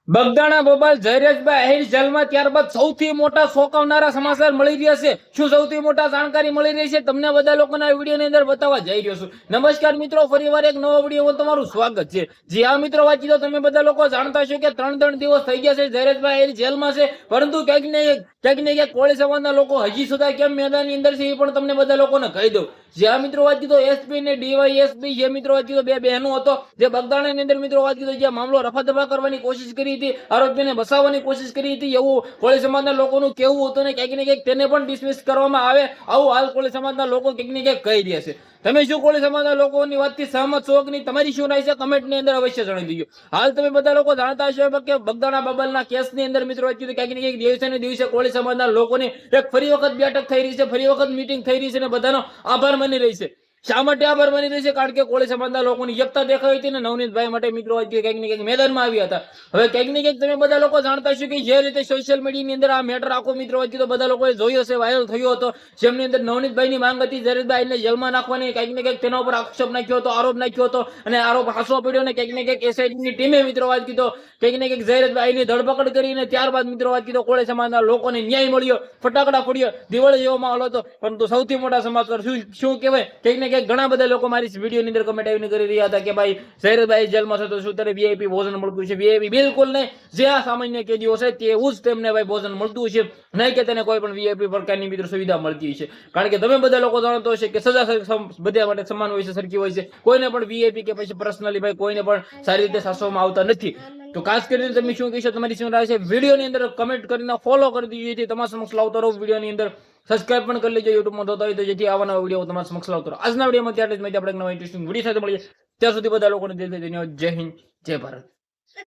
બગદાણા બબાલ જયરેશભાઈ આહિર જેલમાં ત્યારબાદ સૌથી મોટા ચોંકાવનારા સમાચાર મળી રહ્યા છે. શું સૌથી મોટા જાણકારી મળી રહી છે તમને બધા લોકોના વિડીયોની અંદર બતાવવા જઈ રહ્યો છું. નમસ્કાર મિત્રો, ફરીવાર એક નવો વિડીયોમાં તમારું સ્વાગત છે. જી આ મિત્રો, વાંચી તો તમે બધા લોકો જાણતા છો કે ત્રણ દિવસ થઈ ગયા છે જયરેશભાઈ આહિર જેલમાં છે, પરંતુ ક્યાંક ને ક્યાંક કોળી સમાજના લોકો હજી સુધી કેમ મેદાનની અંદર છે એ પણ તમને બધા લોકોને કહી દઉં. જે આ મિત્રો વાંચી તો એસપી ને ડીવાયએસપી જે મિત્રો વાંચી તો બે બહેનો હતો જે બગદાણાની અંદર મિત્રો વાંચી તો જે મામલો રફાદફા કરવાની કોશિશ કરી હતી, આરોપીને બસાવવાની કોશિશ કરી હતી, એવું કોળી સમાજના લોકોનું કહેવું હતું ને ક્યાંક તેને પણ ડિસમિસ કરવામાં આવે આવું હાલ કોળી સમાજના લોકો ક્યાંક ને ક્યાંક કહી રહ્યા છે. તમે શું કોળી સમાજના લોકોની વાતથી સહમત છો કે નહીં, તમારી શું રાય છે કમેન્ટની અંદર અવશ્ય જણાવી દીજો. હાલ તમે બધા લોકો જાણતા હશો કે બગદાણા બબાલના કેસની અંદર મિત્રો વાંચ્યું ક્યાંક ને ક્યાંક દિવસે ને દિવસે કોળી સમાજના લોકોની એક ફરી વખત બેઠક થઈ રહી છે, ફરી વખત મીટિંગ થઈ રહી છે અને બધાનો આભાર માની રહી છે. શા માટે આભાર માની રહી છે? કારણ કે કોળી સમાજના લોકોની એકતા દેખાઈ હતી ને નવનીતભાઈ માટે મિત્રો ક્યાંક ને ક્યાંક મેદાનમાં આવ્યા હતા. હવે ક્યાંક ને ક્યાંક તમે બધા લોકો જાણતા છો કે જે રીતે સોશિયલ મીડિયાની અંદર આ મેટર આખો મિત્રો તો બધા લોકોએ જોયો છે, વાયરલ થયો હતો, જેમની અંદર નવનીતભાઈની માંગ હતી જયરેશભાઈને જેલમાં નાખવાની, ક્યાંક ને ક્યાંક તેના ઉપર આક્ષેપ નાખ્યો હતો, આરોપ નાખ્યો હતો અને આરોપ હાંસવો પડ્યો ને ક્યાંક ને ક્યાંક એસઆઈટીની ટીમે મિત્રો વાત કીધો ક્યાંક ને ક્યાંક જયરેશભાઈની ધરપકડ કરીને ત્યારબાદ મિત્રો વાત કીધો કોળી સમાજના લોકોને ન્યાય મળ્યો, ફટાકડા ફોડ્યો, દિવાળી જેવો માહોલ હતો. પરંતુ સૌથી મોટા સમાચાર શું કહેવાય, ક્યાંક ને ક્યાંક ઘણા બધા લોકો મારી વિડીયોની અંદર કમેન્ટ આવીને કરી રહ્યા હતા કે ભાઈ જયરેશભાઈ જેલમાં છે તો શું ત્યારે વીઆઈપી ભોજન મળતું છે? વીઆઈપી બિલકુલ નહીં. જે આ સામાન્ય કેદીઓ છે તેવું જ તેમને ભાઈ ભોજન મળતું છે, નહીં કે તેને કોઈ પણ વીઆઈપી પ્રકારની મિત્રો સુવિધા મળતી છે. કારણ કે તમે બધા લોકો જાણતો હશે કે સજા બધા માટે સમાન હોય છે, સરખી હોય છે. કોઈને પણ વીઆઈપી કે પછી પર્સનલી ભાઈ કોઈને પણ સારી રીતે સાચવવામાં આવતા નથી. તો ખાસ કરીને તમે શું કહેશો, તમારી શું રાય છે? વિડીયોની અંદર કમેન્ટ કરીને ફોલો કરી દીજો, જેથી તમારા સમક્ષ લાવતો રહો. વિડીયોની અંદર સબસ્ક્રાઇબ પણ કરી લેજો યુટ્યુબમાં જોતા હોય તો, જેથી આવા નવા વિડીયો તમારા સમક્ષ લાવતો રહો. આજના વિડીયોમાં ત્યારે જ આપણે નવા ઇન્ટરેસ્ટિંગ વિડીયો સાથે મળીએ. ત્યાં સુધી બધા લોકોને ધન્યવાદ. જય હિન્દ, જય ભારત.